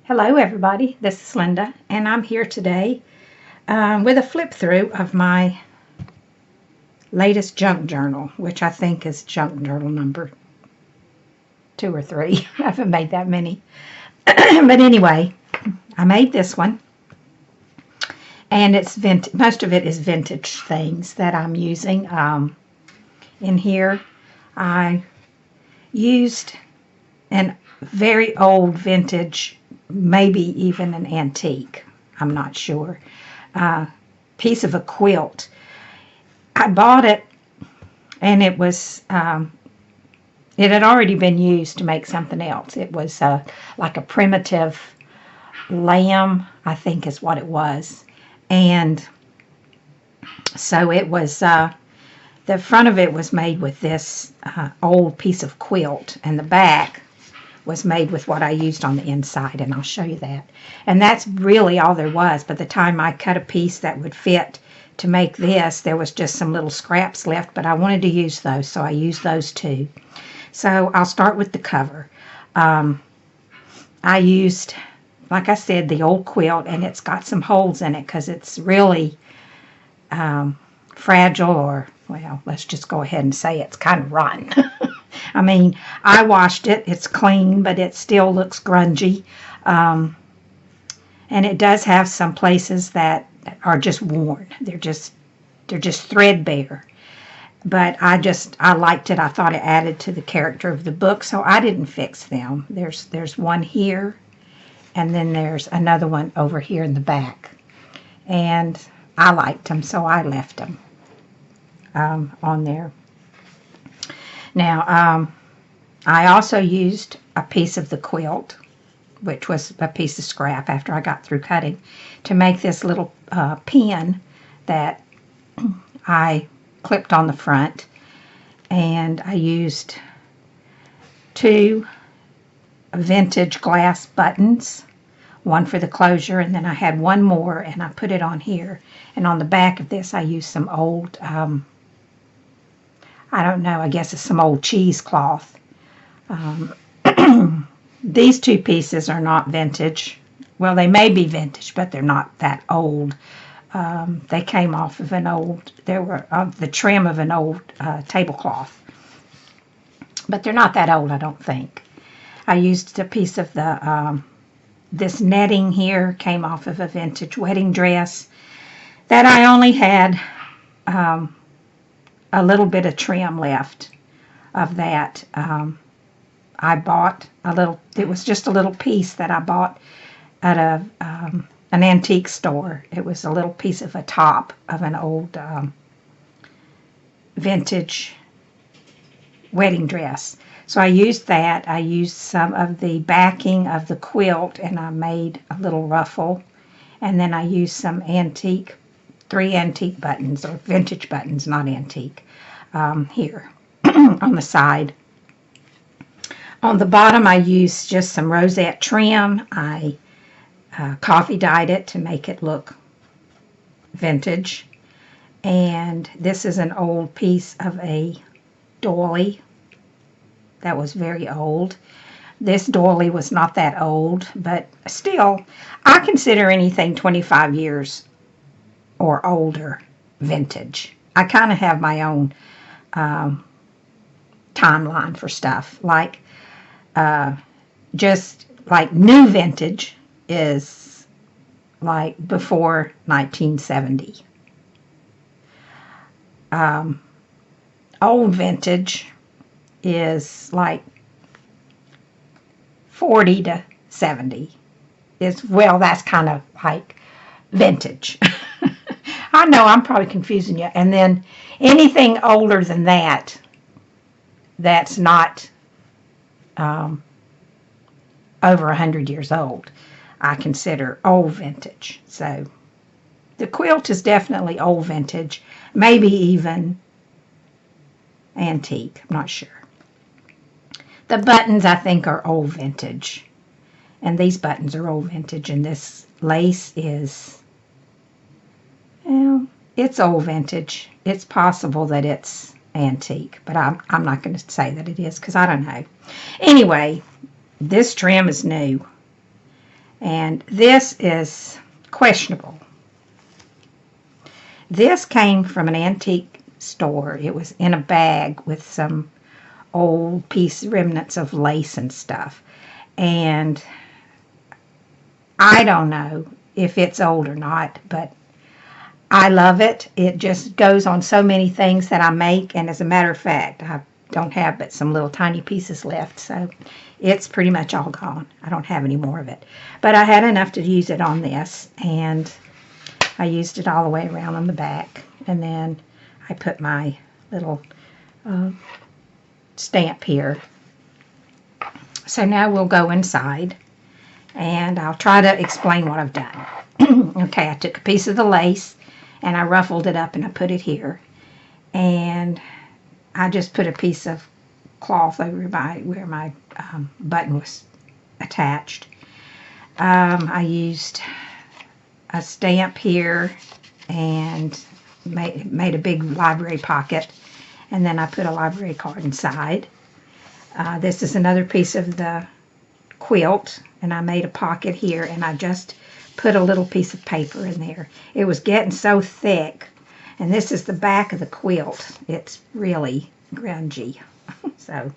Hello everybody, this is Linda and I'm here today with a flip through of my latest junk journal, which I think is junk journal number 2 or 3. I haven't made that many. But anyway, I made this one and it's most of it is vintage things that I'm using. In here I used an very old vintage, maybe even an antique, I'm not sure, piece of a quilt. I bought it and it was, it had already been used to make something else. It was like a primitive lamb, I think is what it was. And so it was, the front of it was made with this old piece of quilt, and the back was made with what I used on the inside, and I'll show you that. And that's really all there was. By the time I cut a piece that would fit to make this, there was just some little scraps left, but I wanted to use those, so I used those too. So I'll start with the cover. I used, like I said, the old quilt, and it's got some holes in it because it's really fragile, or, well, let's just go ahead and say it's kind of rotten. I mean, I washed it. It's clean, but it still looks grungy. And it does have some places that are just worn. They're just threadbare. But I liked it. I thought it added to the character of the book, so I didn't fix them. There's one here, and then there's another one over here in the back. And I liked them, so I left them on there. Now, I also used a piece of the quilt, which was a piece of scrap after I got through cutting, to make this little pin that I clipped on the front. And I used 2 vintage glass buttons, one for the closure, and then I had one more, and I put it on here. And on the back of this, I used some old, I don't know, I guess it's some old cheesecloth. These 2 pieces are not vintage. Well, they may be vintage, but they're not that old. They came off of an old, they were the trim of an old tablecloth. But they're not that old, I don't think. I used a piece of the, this netting here came off of a vintage wedding dress that I only had a little bit of trim left of that. I bought a little, it was just a little piece that I bought at an antique store. It was a little piece of a top of an old vintage wedding dress. So I used that. I used some of the backing of the quilt, and I made a little ruffle. And then I used some antique, 3 antique buttons, or vintage buttons, not antique, here on the side. On the bottom, I used just some rosette trim. I coffee dyed it to make it look vintage. And this is an old piece of a doily that was very old. This doily was not that old, but still, I consider anything 25 years or older vintage. I kind of have my own timeline for stuff. Like, just like new vintage is like before 1970. Old vintage is like 40 to 70. Well, that's kind of like vintage. I know I'm probably confusing you. And then anything older than that, that's not over 100 years old, I consider old vintage. So the quilt is definitely old vintage, maybe even antique, I'm not sure. The buttons, I think, are old vintage. And these buttons are old vintage, and this lace is, well, it's old vintage. It's possible that it's antique, but I'm not going to say that it is because I don't know. Anyway, this trim is new, And this is questionable. This came from an antique store. It was in a bag with some old remnants of lace and stuff. And I don't know if it's old or not, but I love it. It just goes on so many things that I make, and as a matter of fact, I don't have but some little tiny pieces left, so it's pretty much all gone. I don't have any more of it. But I had enough to use it on this, and I used it all the way around on the back, and then I put my little stamp here. So now we'll go inside, and I'll try to explain what I've done. Okay, I took a piece of the lace, and I ruffled it up, and I put it here. And I just put a piece of cloth over where my button was attached. I used a stamp here and made a big library pocket, and then I put a library card inside. This is another piece of the quilt, and I made a pocket here, and I just put a little piece of paper in there. It was getting so thick, and this is the back of the quilt. It's really grungy. So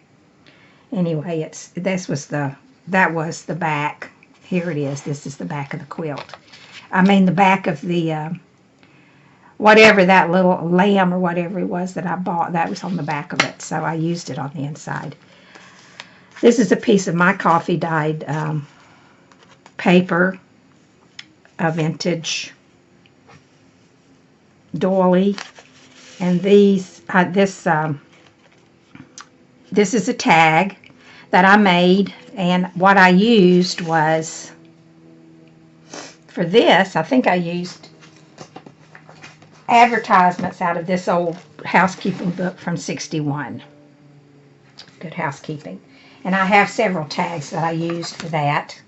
anyway, that was the back. Here it is. This is the back of the quilt. I mean the back of the whatever, that little lamb or whatever it was that I bought, that was on the back of it, so I used it on the inside. This is a piece of my coffee dyed paper, a vintage doily, and this is a tag that I made, and what I used was, for this, I think I used advertisements out of this old housekeeping book from '61, Good Housekeeping, and I have several tags that I used for that.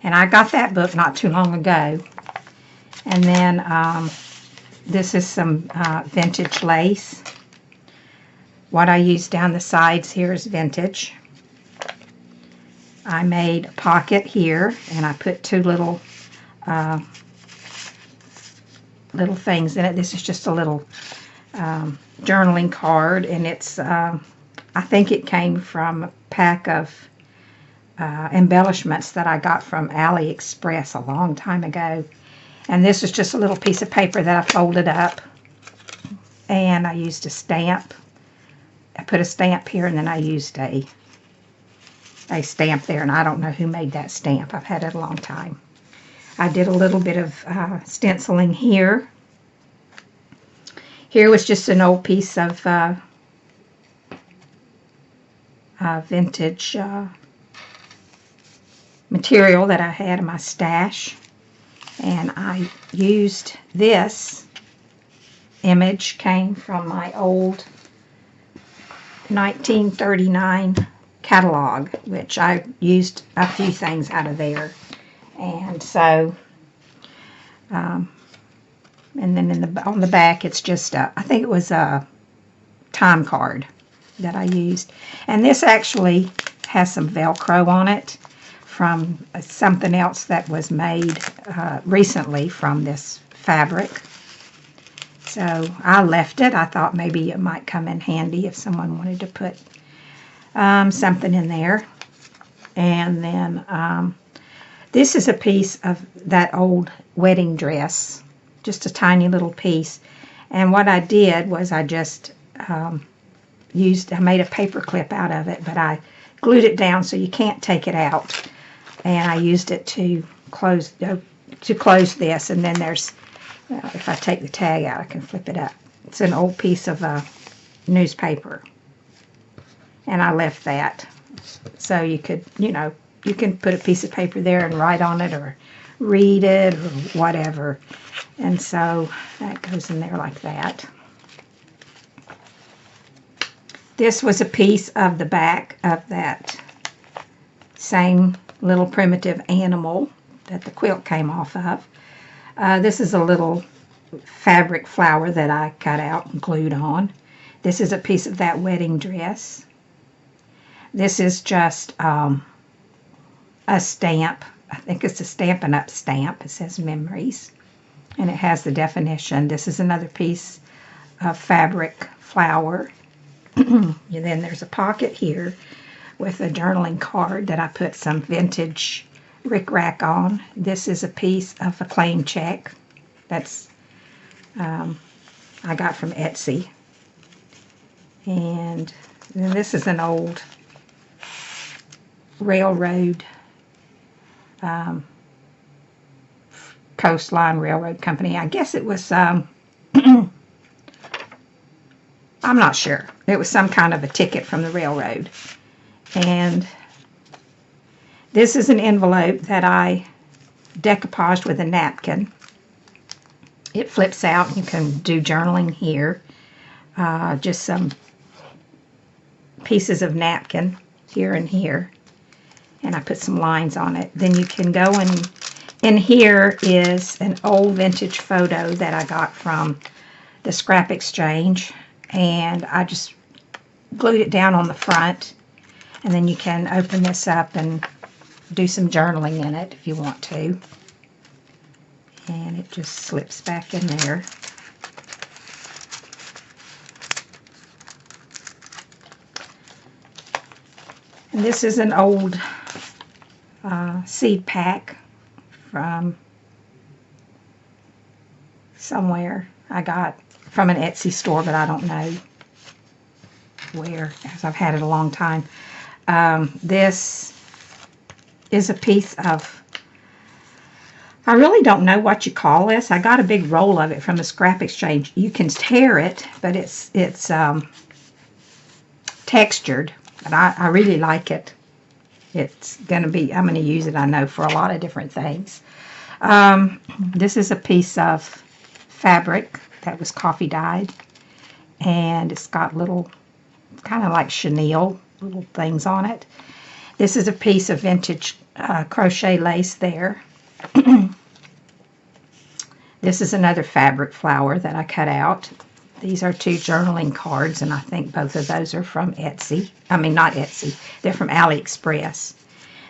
And I got that book not too long ago. And then this is some vintage lace. What I used down the sides here is vintage. I made a pocket here, and I put two little things in it. This is just a little journaling card, and it's I think it came from a pack of embellishments that I got from AliExpress a long time ago. And this is just a little piece of paper that I folded up, and I used a stamp. I put a stamp here, and then I used a stamp there, and I don't know who made that stamp. I've had it a long time. I did a little bit of stenciling here. Here was just an old piece of vintage material that I had in my stash, and I used this image, came from my old 1939 catalog, which I used a few things out of there. And so and then on the back it's just I think it was a time card that I used, and this actually has some Velcro on it from something else that was made recently from this fabric. So I left it. I thought maybe it might come in handy if someone wanted to put something in there. And then this is a piece of that old wedding dress, just a tiny little piece. And what I did was I just I made a paper clip out of it, but I glued it down so you can't take it out. And I used it to close this. And then there's, if I take the tag out, I can flip it up. It's an old piece of newspaper, and I left that so you could, you can put a piece of paper there and write on it or read it or whatever. And so that goes in there like that. This was a piece of the back of that same little primitive animal that the quilt came off of. This is a little fabric flower that I cut out and glued on. This is a piece of that wedding dress. This is just a stamp I think it's a Stampin' Up! Stamp. It says Memories. And it has the definition. This is another piece of fabric flower. And then there's a pocket here with a journaling card that I put some vintage rickrack on. This is a piece of a claim check that's I got from Etsy. And then this is an old railroad, Coastline Railroad Company. I guess it was, I'm not sure. It was some kind of a ticket from the railroad. And this is an envelope that I decoupaged with a napkin. It flips out. You can do journaling here. Just some pieces of napkin here and here. And I put some lines on it. Then you can go and in here is an old vintage photo that I got from the scrap exchange. And I just glued it down on the front. And then you can open this up and do some journaling in it if you want to. And it just slips back in there. And this is an old seed pack from somewhere. I got from an Etsy store, but I don't know where, as I've had it a long time. This is a piece of, I really don't know what you call this. I got a big roll of it from the scrap exchange. You can tear it, but it's textured, and I really like it. It's going to be, I'm going to use it, I know, for a lot of different things. This is a piece of fabric that was coffee dyed, and it's got little, kind of like chenille, little things on it. This is a piece of vintage crochet lace there. This is another fabric flower that I cut out. These are two journaling cards, and I think both of those are from Etsy. I mean, not Etsy. They're from AliExpress.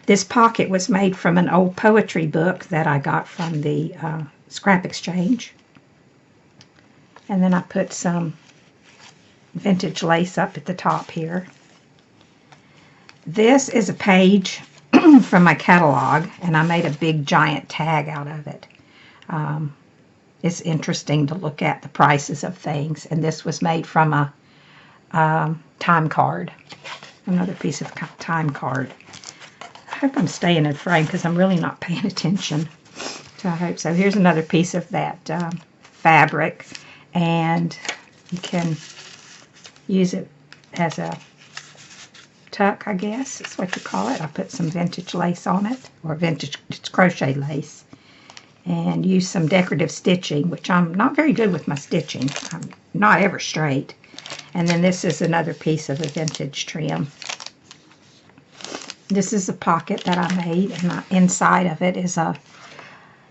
This pocket was made from an old poetry book that I got from the scrap exchange. And then I put some vintage lace up at the top here. This is a page from my catalog, and I made a big giant tag out of it. It's interesting to look at the prices of things, and this was made from a time card, another piece of time card. I hope I'm staying in frame because I'm really not paying attention, so I hope so. Here's another piece of that fabric, and you can use it as a tuck, I guess is what you call it. I put some vintage lace on it, or vintage, it's crochet lace, and use some decorative stitching, which I'm not very good with my stitching. I'm not ever straight. And then this is another piece of a vintage trim. This is a pocket that I made, and inside of it is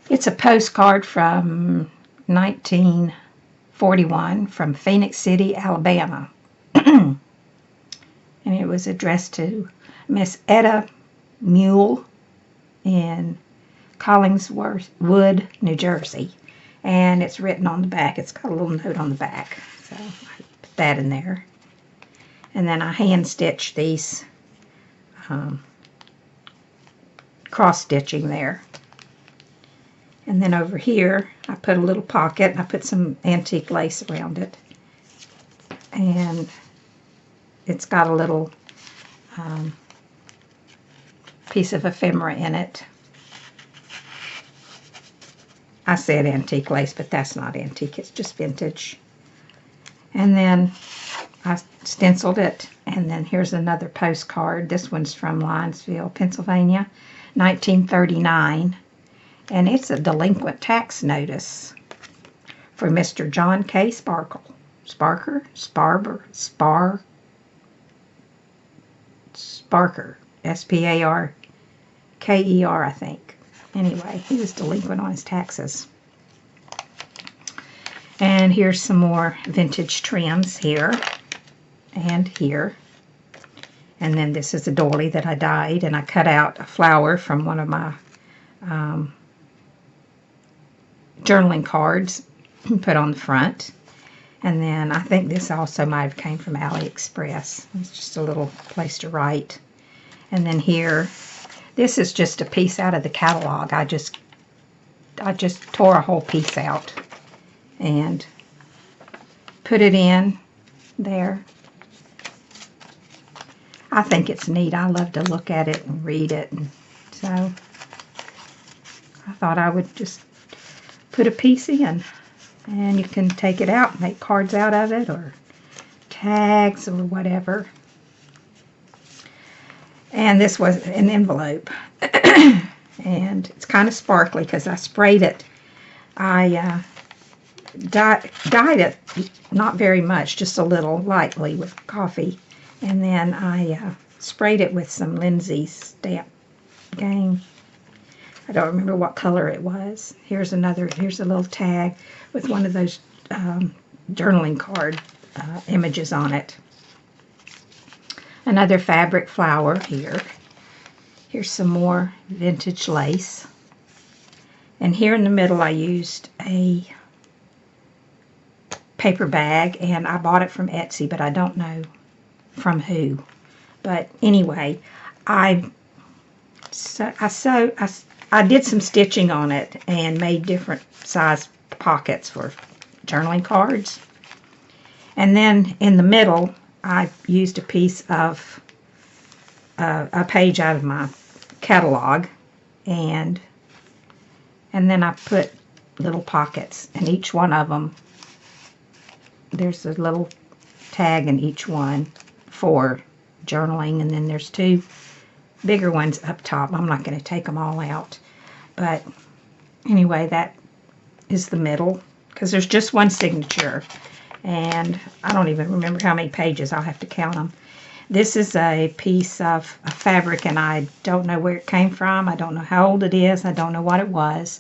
it's a postcard from 1941 from Phoenix City, Alabama. And it was addressed to Miss Etta Mule in Collingsworth Wood, New Jersey. And it's written on the back. It's got a little note on the back. So I put that in there. And then I hand stitched these cross stitching there. And then over here I put a little pocket, and I put some antique lace around it. And it's got a little piece of ephemera in it. I said antique lace, but that's not antique. It's just vintage. And then I stenciled it. And then here's another postcard. This one's from Linesville, Pennsylvania, 1939. And it's a delinquent tax notice for Mr. John K. Sparker, Sparker, S-P-A-R-K-E-R, I think. Anyway, he was delinquent on his taxes. And here's some more vintage trims here and here. And then this is a doily that I dyed, and I cut out a flower from one of my journaling cards put on the front. And then I think this also might have came from AliExpress. It's just a little place to write. And then here, this is just a piece out of the catalog. I just tore a whole piece out and put it in there. I think it's neat. I love to look at it and read it. And so I thought I would just put a piece in. And you can take it out and make cards out of it, or tags, or whatever. And this was an envelope. And it's kind of sparkly because I sprayed it. I dyed it, not very much, just a little, lightly with coffee. And then I sprayed it with some Lindsay's Stamp Game. I don't remember what color it was. Here's a little tag with one of those journaling card images on it. Another fabric flower here. Here's some more vintage lace. And here in the middle I used a paper bag, and I bought it from Etsy, but I don't know from who. But anyway, I did some stitching on it and made different size pockets for journaling cards. And then in the middle, I used a piece of a page out of my catalog, and then I put little pockets, and each one of them, there's a little tag in each one for journaling, and then there's two bigger ones up top. I'm not going to take them all out, but anyway, that is the middle, because there's just one signature, and I don't even remember how many pages. I'll have to count them. This is a piece of fabric, and I don't know where it came from. I don't know how old it is. I don't know what it was,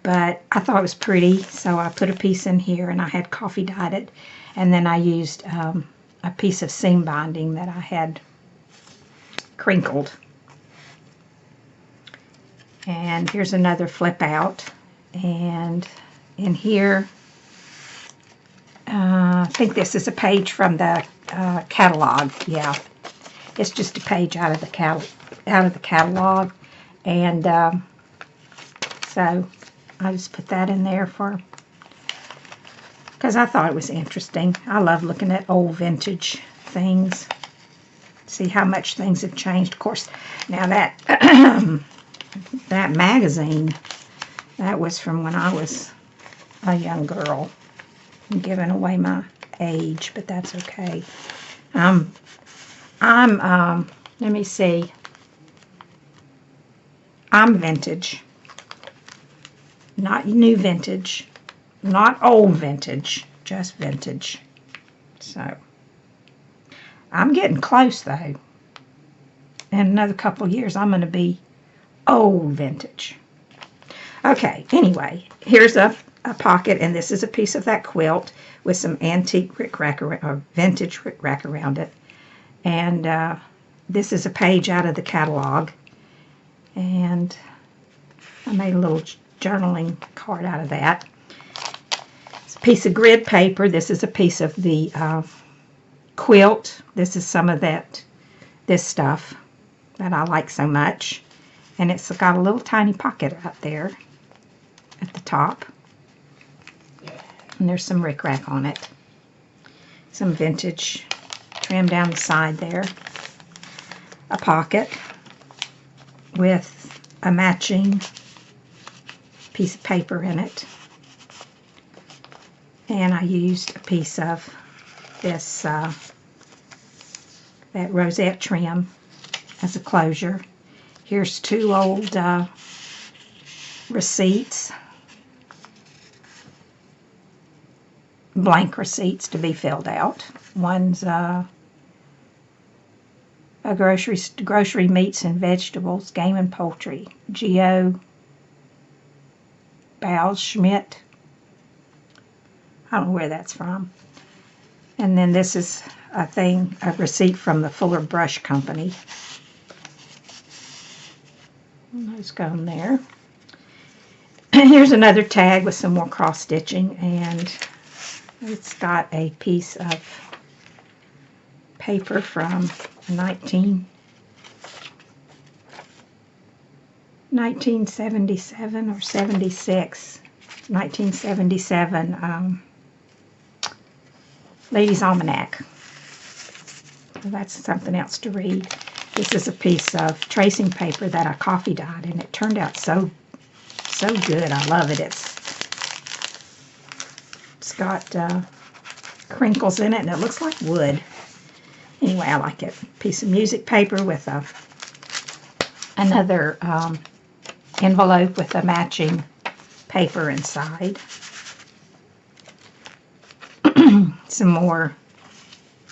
but I thought it was pretty, so I put a piece in here, and I had coffee dyed it, and then I used a piece of seam binding that I had crinkled. And here's another flip out, and in here, I think this is a page from the catalog. Yeah, it's just a page out of the catalog, and so I just put that in there because I thought it was interesting. I love looking at old vintage things. See how much things have changed. Of course, now that that magazine, that was from when I was a young girl. I'm giving away my age, but that's okay. Let me see. I'm vintage. Not new vintage. Not old vintage. Just vintage. So, I'm getting close, though. In another couple of years, I'm going to be old vintage. Okay, anyway, here's a pocket, and this is a piece of that quilt with some antique rickrack or vintage rickrack around it. And this is a page out of the catalog, and I made a little journaling card out of that. It's a piece of grid paper. This is a piece of the quilt. This is some of this stuff that I like so much, and it's got a little tiny pocket up there at the top. And there's some rickrack on it. Some vintage trim down the side there. A pocket with a matching piece of paper in it. And I used a piece of this, that rosette trim as a closure. Here's two old receipts. Blank receipts to be filled out. One's a grocery meats and vegetables, game and poultry. Geo Bowles Schmidt. I don't know where that's from. And then this is a receipt from the Fuller Brush Company. And those go in there. Here's another tag with some more cross stitching, and it's got a piece of paper from 1977 or 76. 1977 Ladies' Almanac. So that's something else to read. This is a piece of tracing paper that I coffee dyed, and it turned out so good. I love it. It's got crinkles in it, and it looks like wood. Anyway, I like it. Piece of music paper with another envelope with a matching paper inside. Some more.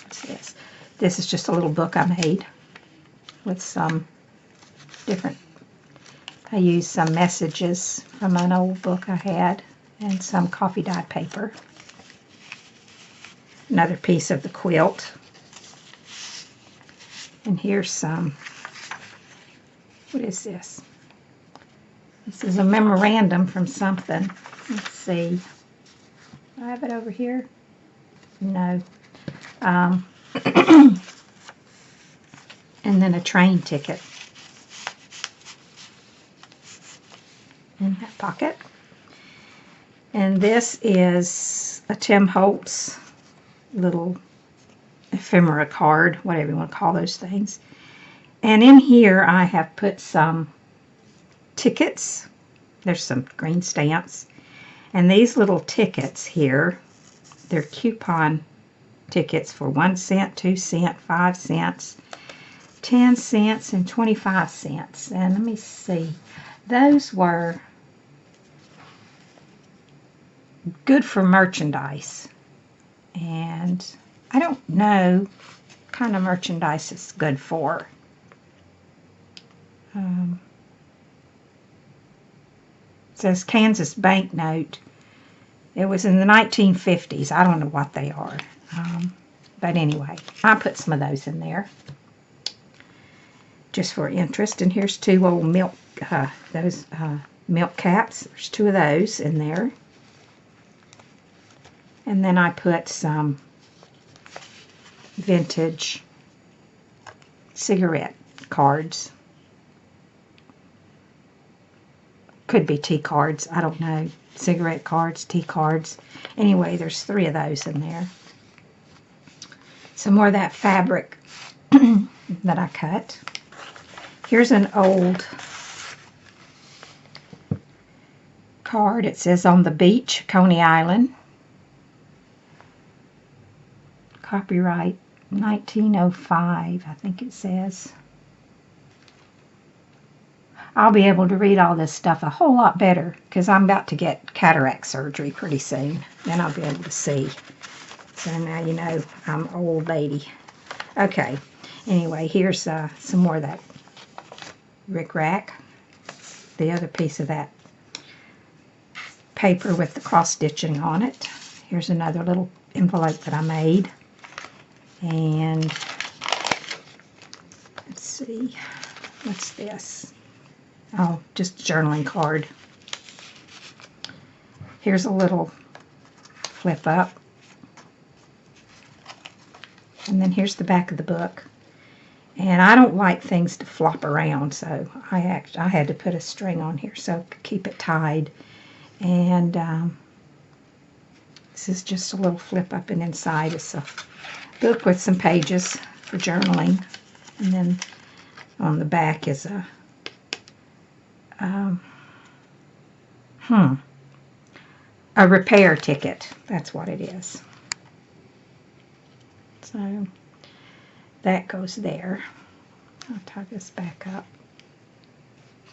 What's this? This is just a little book I made with some different. I used some messages from an old book I had and some coffee dyed paper. Another piece of the quilt. And here's some. What is this? This is a memorandum from something. Let's see. Do I have it over here? No. And then a train ticket in that pocket. And this is a Tim Holtz little ephemera card, whatever you want to call those things. And in here I have put some tickets. There's some green stamps. And these little tickets here, they're coupon tickets for 1 cent, 2 cents, 5 cents, 10 cents, and 25 cents. And let me see. Those were good for merchandise. And I don't know what kind of merchandise it's good for. It says Kansas banknote. It was in the 1950s. I don't know what they are. But anyway, I put some of those in there just for interest. And here's two old milk, milk caps. There's 2 of those in there. And then I put some vintage cigarette cards. Could be tea cards. I don't know. Cigarette cards, tea cards. Anyway, there's 3 of those in there. Some more of that fabric that I cut. Here's an old card. It says on the beach, Coney Island. Copyright 1905, I think it says. I'll be able to read all this stuff a whole lot better because I'm about to get cataract surgery pretty soon. Then I'll be able to see. So now you know I'm an old lady. Okay. Anyway, here's some more of that rickrack. The other piece of that paper with the cross stitching on it. Here's another little envelope that I made. And let's see. What's this? Oh, just a journaling card. Here's a little flip up. And then here's the back of the book. And I don't like things to flop around, so I had to put a string on here so I could keep it tied. And this is just a little flip up, and inside is a book with some pages for journaling. And then on the back is a repair ticket. That's what it is. So that goes there. I'll tie this back up.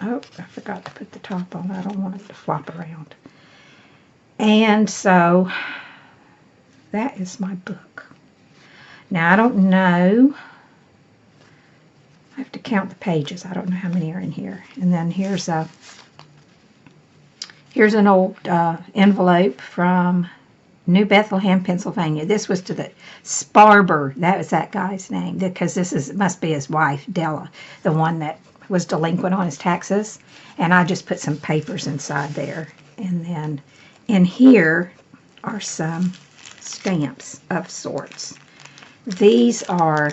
Oh, I forgot to put the top on. I don't want it to flop around. And so that is my book. Now I don't know. I have to count the pages. I don't know how many are in here. And then here's an old envelope from New Bethlehem, Pennsylvania. This was to the Sparber. That was that guy's name, because this must be his wife, Della, the one that was delinquent on his taxes. And I just put some papers inside there. And then in here are some stamps of sorts. These are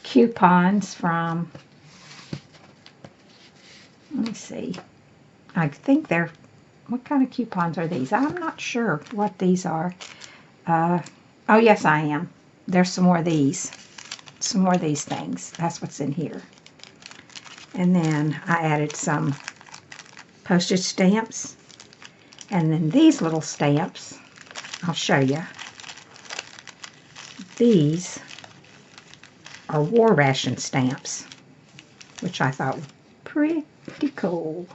coupons from, let me see, I think they're, what kind of coupons are these? I'm not sure what these are. Oh yes, I am. There's some more of these. Some more of these things. That's what's in here. And then I added some postage stamps. And then these little stamps, I'll show you. These are war ration stamps, which I thought were pretty cool.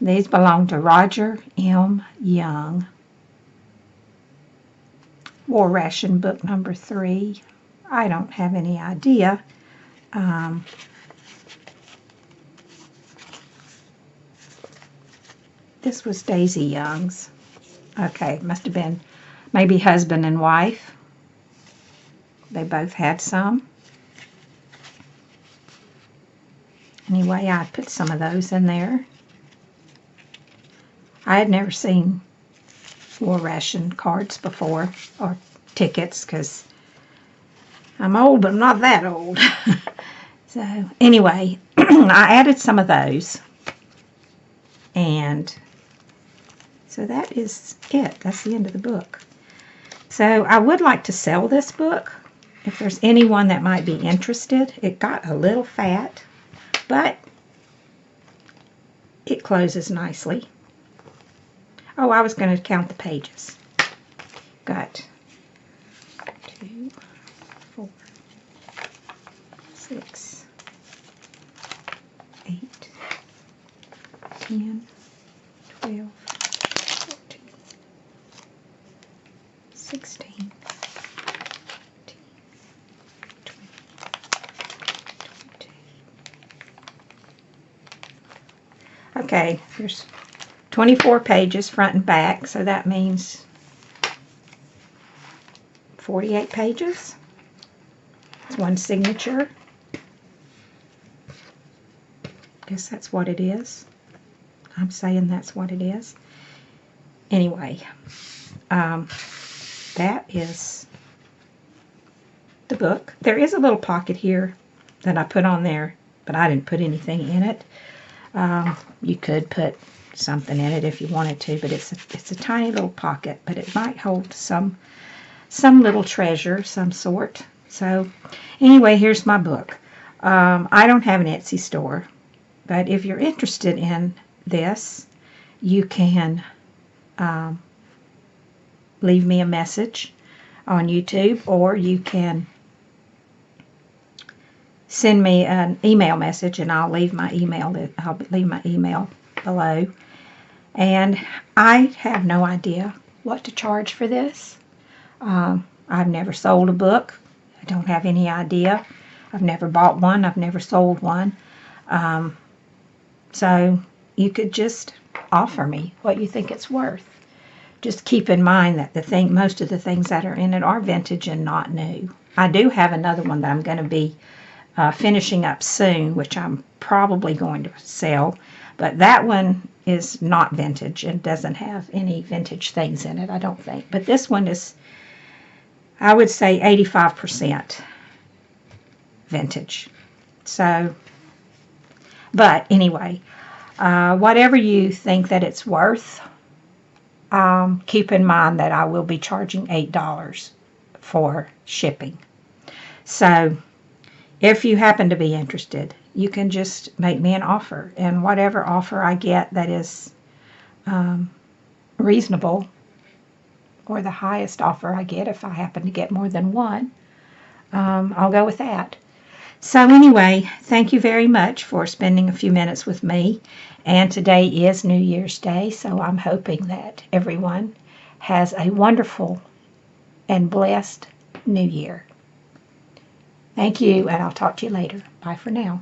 These belong to Roger M. Young. War Ration book number 3. I don't have any idea. This was Daisy Young's. Okay, must have been maybe husband and wife. They both had some. Anyway, I put some of those in there. I had never seen war ration cards before, or tickets, because I'm old, but I'm not that old. So, anyway, I added some of those. And so that is it. That's the end of the book. So I would like to sell this book if there's anyone that might be interested. It got a little fat, but it closes nicely. Oh, I was going to count the pages. Got 2, 4, 6, 8, 10, 12, 14, 16, 17, 20, 22. Okay, there's 24 pages front and back, so that means 48 pages. It's one signature. Guess that's what it is. I'm saying that's what it is. Anyway, that is the book. There is a little pocket here that I put on there, but I didn't put anything in it. You could put something in it if you wanted to, but it's a tiny little pocket, but it might hold some little treasure, some sort. So anyway, here's my book. I don't have an Etsy store, but if you're interested in this, you can leave me a message on YouTube, or you can send me an email message, and I'll leave my email. I'll leave my email below. And I have no idea what to charge for this. I've never sold a book. I don't have any idea. I've never bought one. I've never sold one. So you could just offer me what you think it's worth. Just keep in mind that most of the things that are in it are vintage and not new. I do have another one that I'm going to be finishing up soon, which I'm probably going to sell. But that one is not vintage and doesn't have any vintage things in it, I don't think. But this one is, I would say, 85% vintage. So, but anyway, whatever you think that it's worth, keep in mind that I will be charging $8 for shipping. So, if you happen to be interested, you can just make me an offer, and whatever offer I get that is reasonable, or the highest offer I get, if I happen to get more than one, I'll go with that. So anyway, thank you very much for spending a few minutes with me, and today is New Year's Day, so I'm hoping that everyone has a wonderful and blessed New Year. Thank you, and I'll talk to you later. Bye for now.